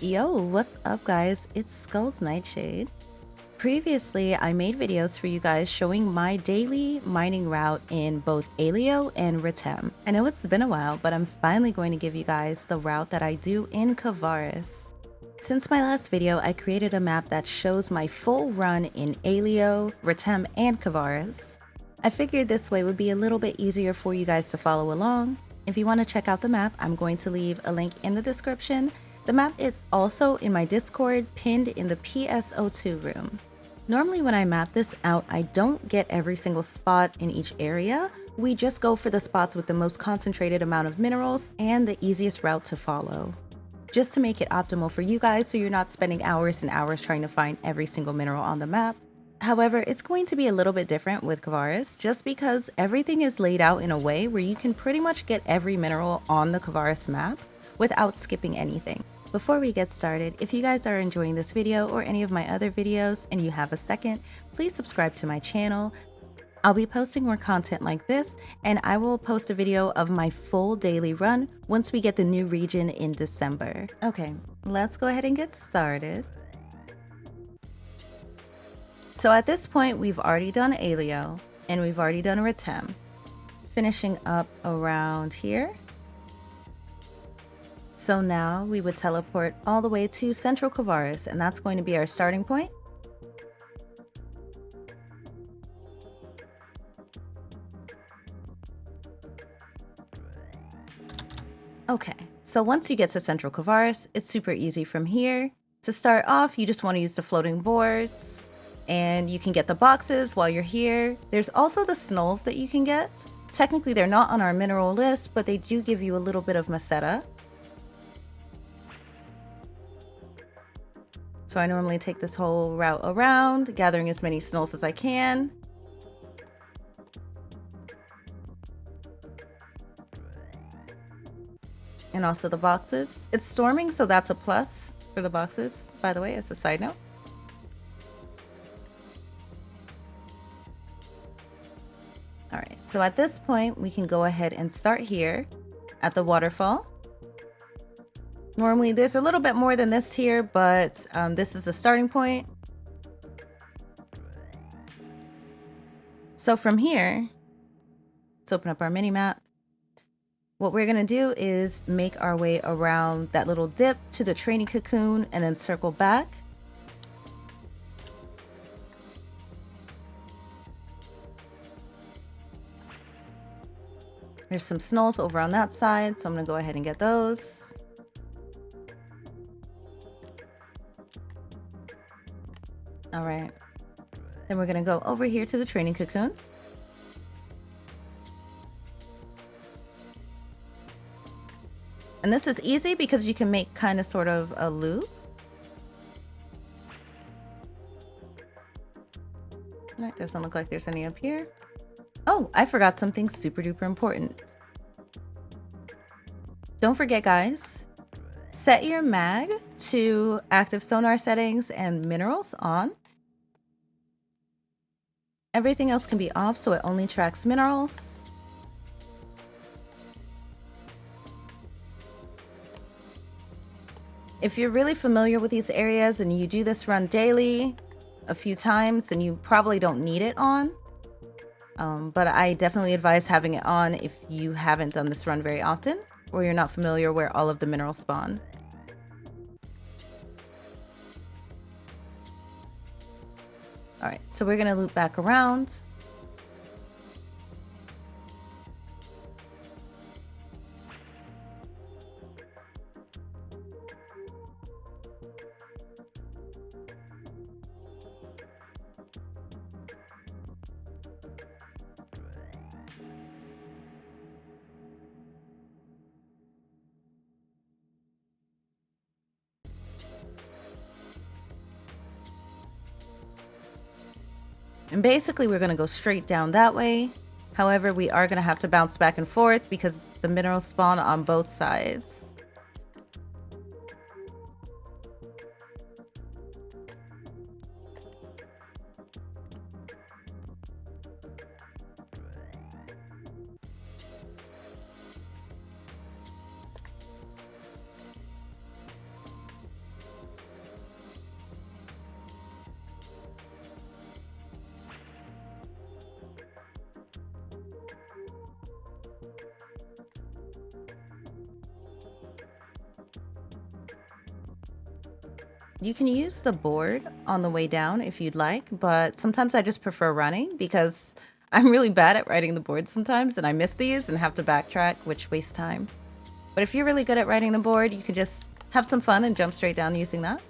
Yo, what's up guys? It's 𝐒𝐤𝐮𝐦𝐿. Previously, I made videos for you guys showing my daily mining route in both 𝐒𝐤𝐿 and 𝓤𝓚. I know it's been a while, but I'm finally going to give you guys the route that I do in KVARIS. Since my last video, I created a map that shows my full run in 𝐒𝐤𝐿, 𝓤𝓚, and KVARIS. I figured this way would be a little bit easier for you guys to follow along. If you want to check out the map, I'm going to leave a link in the description. The map is also in my Discord, pinned in the PSO2 room. Normally when I map this out, I don't get every single spot in each area. We just go for the spots with the most concentrated amount of minerals and the easiest route to follow, just to make it optimal for you guys so you're not spending hours and hours trying to find every single mineral on the map. However, it's going to be a little bit different with KVARIS just because everything is laid out in a way where you can pretty much get every mineral on the KVARIS map without skipping anything. Before we get started, if you guys are enjoying this video or any of my other videos and you have a second, please subscribe to my channel. I'll be posting more content like this, and I will post a video of my full daily run once we get the new region in December. Okay, let's go ahead and get started. So at this point, we've already done 𝐒𝐤𝐿 and we've already done 𝓤𝓚. Finishing up around here. So now we would teleport all the way to Central KVARIS, and that's going to be our starting point. Okay, so once you get to Central KVARIS, it's super easy from here. To start off, you just want to use the floating boards, and you can get the boxes while you're here. There's also the snolls that you can get. Technically, they're not on our mineral list, but they do give you a little bit of meseta. So I normally take this whole route around, gathering as many snolls as I can. And also the boxes. It's storming, so that's a plus for the boxes, by the way, as a side note. All right, so at this point, we can go ahead and start here at the waterfall. Normally there's a little bit more than this here, but this is the starting point. So from here, let's open up our mini map. What we're gonna do is make our way around that little dip to the training cocoon and then circle back. There's some snolls over on that side, so I'm gonna go ahead and get those. All right, then we're gonna go over here to the training cocoon. And this is easy because you can make kind of sort of a loop. That doesn't look like there's any up here. Oh, I forgot something super duper important. Don't forget guys, set your mag to active sonar settings and minerals on. Everything else can be off so it only tracks minerals. If you're really familiar with these areas and you do this run daily a few times, then you probably don't need it on. But I definitely advise having it on if you haven't done this run very often or you're not familiar where all of the minerals spawn. All right, so we're gonna loop back around. And basically we're gonna go straight down that way. However, we are gonna have to bounce back and forth because the minerals spawn on both sides. You can use the board on the way down if you'd like, but sometimes I just prefer running because I'm really bad at riding the board sometimes, and I miss these and have to backtrack, which wastes time. But if you're really good at riding the board, you can just have some fun and jump straight down using that.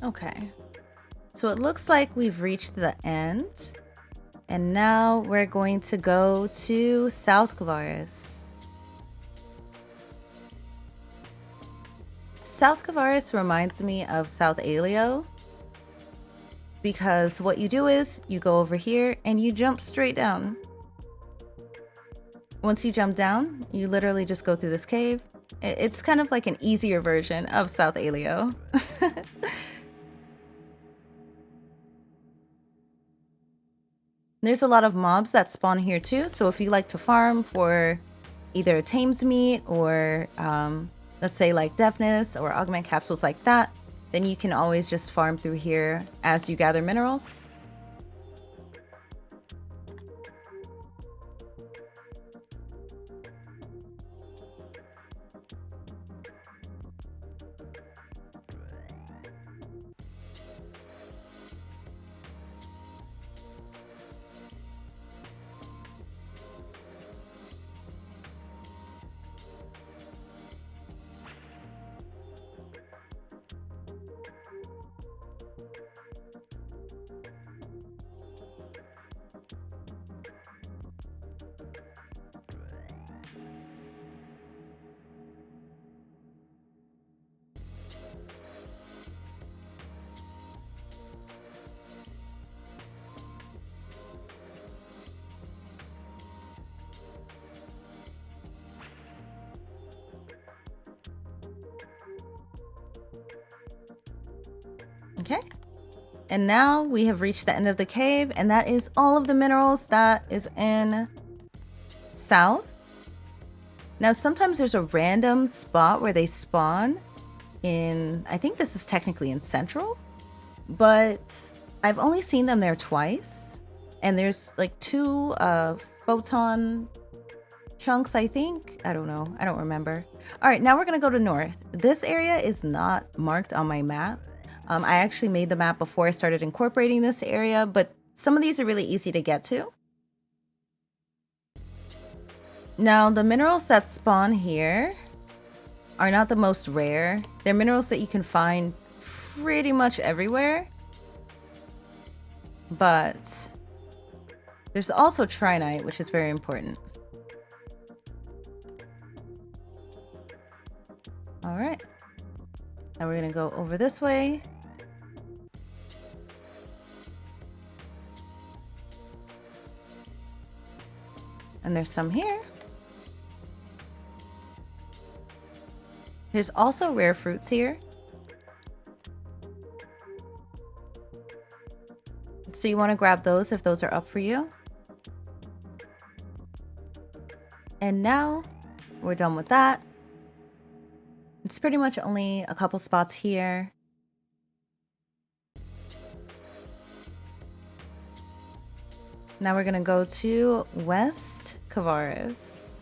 Okay, so it looks like we've reached the end, and now we're going to go to South KVARIS. South KVARIS reminds me of South 𝐒𝐤𝐿 because what you do is you go over here and you jump straight down. Once you jump down, you literally just go through this cave. It's kind of like an easier version of South 𝐒𝐤𝐿. There's a lot of mobs that spawn here too, so if you like to farm for either 𝐀𝐤𝐮𝐦𝐚 meat or let's say like deafness or augment capsules like that, then you can always just farm through here as you gather minerals. Okay, and now we have reached the end of the cave, and that is all of the minerals that is in South. Now sometimes there's a random spot where they spawn in, I think this is technically in Central, but I've only seen them there twice, and there's like 2 photon chunks, I think. I don't know, I don't remember. All right, now we're gonna go to North. This area is not marked on my map. I actually made the map before I started incorporating this area, but some of these are really easy to get to. Now, the minerals that spawn here are not the most rare. They're minerals that you can find pretty much everywhere. But there's also trinite, which is very important. All right. Now we're gonna go over this way. And there's some here. There's also rare fruits here. So you want to grab those if those are up for you. And now we're done with that. It's pretty much only a couple spots here. Now we're gonna go to West KVARIS.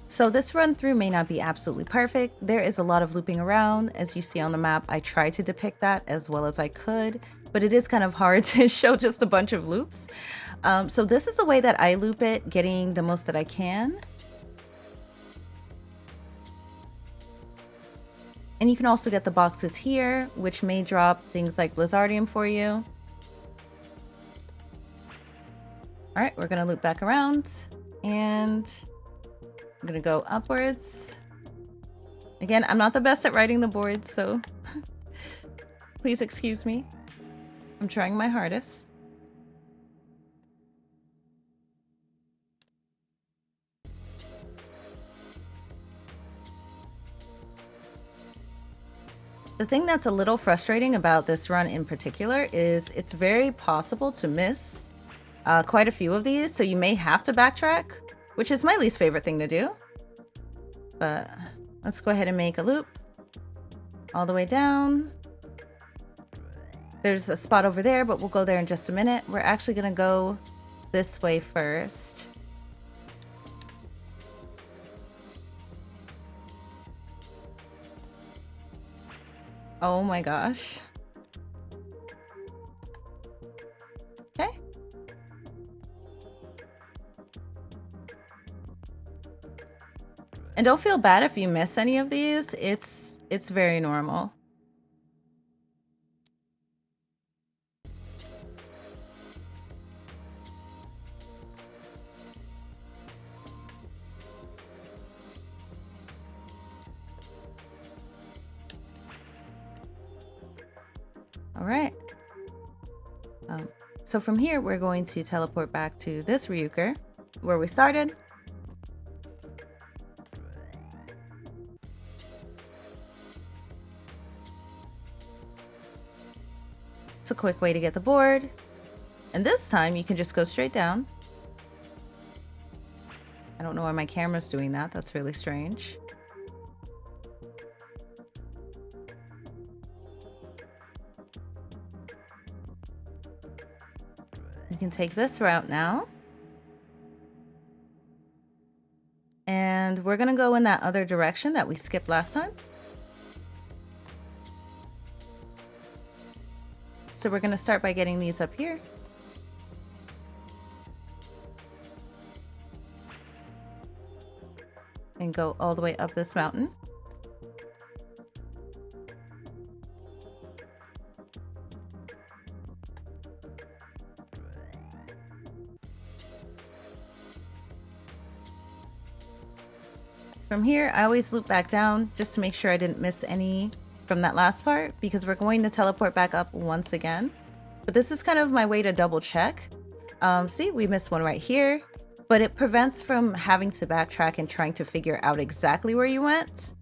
So this run through may not be absolutely perfect. There is a lot of looping around. As you see on the map, I tried to depict that as well as I could, but it is kind of hard to show just a bunch of loops. So this is the way that I loop it, getting the most that I can. And you can also get the boxes here, which may drop things like Blizzardium for you. All right, we're gonna loop back around, and I'm gonna go upwards. Again, I'm not the best at riding the board, so please excuse me. I'm trying my hardest. The thing that's a little frustrating about this run in particular is it's very possible to miss quite a few of these, so you may have to backtrack, which is my least favorite thing to do. But let's go ahead and make a loop all the way down. There's a spot over there, but we'll go there in just a minute. We're actually gonna go this way first. Oh my gosh. Okay. And don't feel bad if you miss any of these. It's very normal. All right. So from here, we're going to teleport back to this Euchre where we started. It's a quick way to get the board. And this time you can just go straight down. I don't know why my camera's doing that. That's really strange. You can take this route now. And we're gonna go in that other direction that we skipped last time. So we're gonna start by getting these up here. And go all the way up this mountain. From here, I always loop back down just to make sure I didn't miss any from that last part, because we're going to teleport back up once again. But this is kind of my way to double check. See, we missed one right here, but it prevents from having to backtrack and trying to figure out exactly where you went.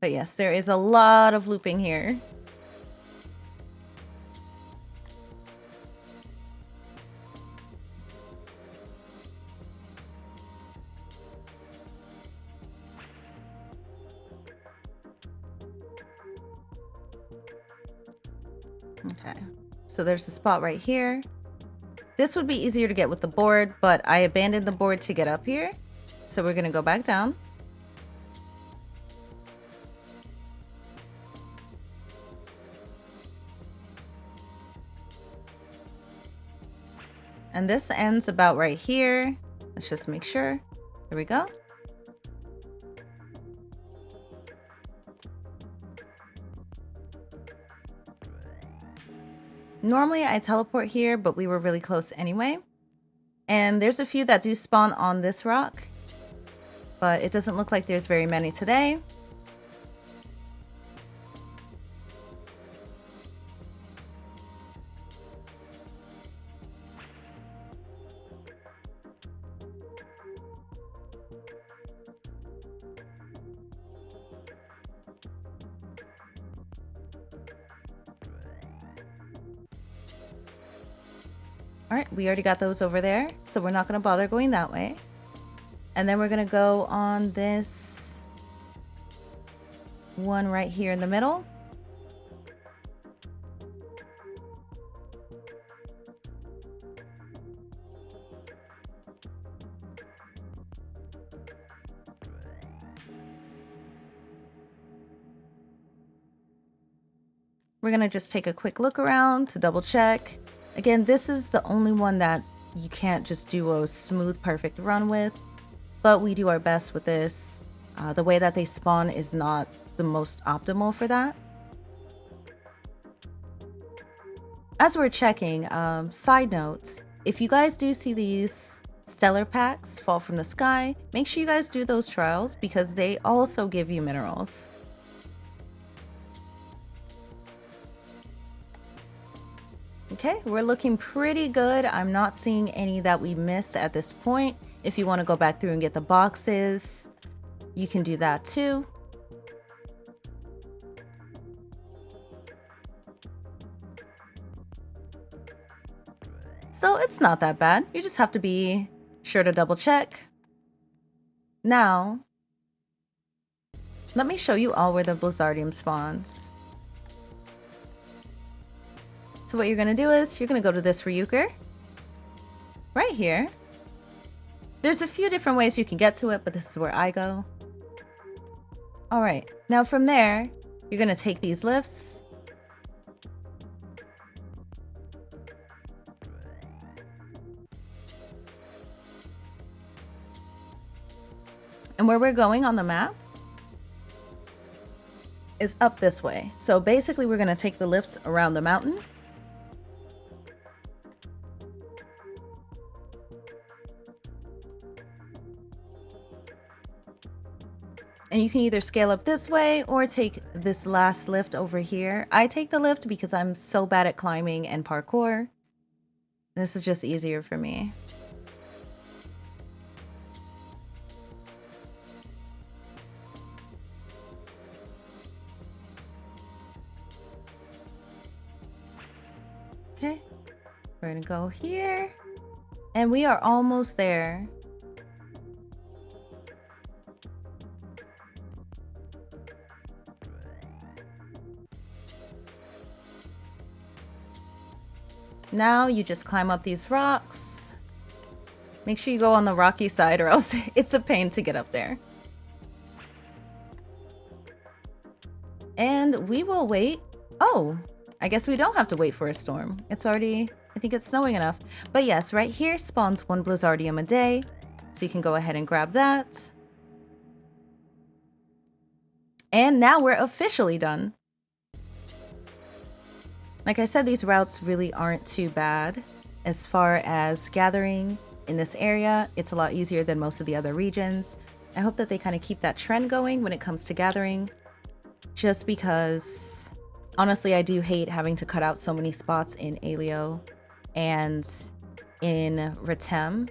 But yes, there is a lot of looping here. Okay, so there's a spot right here. This would be easier to get with the board, but I abandoned the board to get up here. So we're gonna go back down. And this ends about right here. Let's just make sure. Here we go. Normally I teleport here, but we were really close anyway. And there's a few that do spawn on this rock, but it doesn't look like there's very many today. All right, we already got those over there, so we're not going to bother going that way. And then we're going to go on this one right here in the middle. We're going to just take a quick look around to double check. Again, this is the only one that you can't just do a smooth, perfect run with, but we do our best with this. The way that they spawn is not the most optimal for that. As we're checking, side note, if you guys do see these stellar packs fall from the sky, make sure you guys do those trials because they also give you minerals. Okay, we're looking pretty good. I'm not seeing any that we missed at this point. If you want to go back through and get the boxes, you can do that too. So it's not that bad. You just have to be sure to double check. Now, Let me show you all where the Blizzardium spawns. So what you're gonna do is you're gonna go to this Euchre right here. There's a few different ways you can get to it, but this is where I go. All right, now from there, you're gonna take these lifts. And where we're going on the map is up this way. So basically we're gonna take the lifts around the mountain. And you can either scale up this way or take this last lift over here. I take the lift because I'm so bad at climbing and parkour. This is just easier for me. Okay, we're gonna go here. And we are almost there. Now you just climb up these rocks. Make sure you go on the rocky side or else it's a pain to get up there. And we will wait. Oh, I guess we don't have to wait for a storm. It's already, I think it's snowing enough. But yes, right here spawns 1 Blizzardium a day. So you can go ahead and grab that. And now we're officially done. Like I said, these routes really aren't too bad. As far as gathering in this area, it's a lot easier than most of the other regions. I hope that they kind of keep that trend going when it comes to gathering. Just because, honestly, I do hate having to cut out so many spots in 𝐤𝐤𝐤 and in 𝓤𝓬𝓬.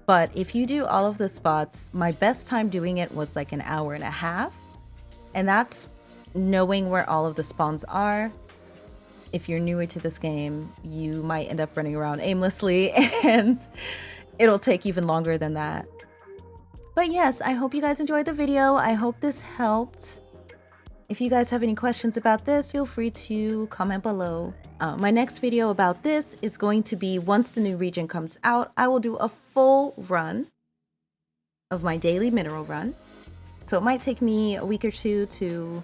But if you do all of the spots, my best time doing it was like an hour and a half. And that's knowing where all of the spawns are. If you're newer to this game, you might end up running around aimlessly and it'll take even longer than that. But yes, I hope you guys enjoyed the video. I hope this helped. If you guys have any questions about this, feel free to comment below. My next video about this is going to be once the new region comes out, I will do a full run of my daily mineral run. So it might take me a week or two to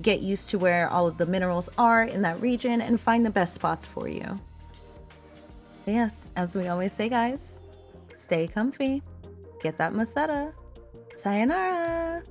get used to where all of the minerals are in that region and find the best spots for you. But yes, as we always say, guys, stay comfy, get that 𝐤𝐿𝐿. Sayonara!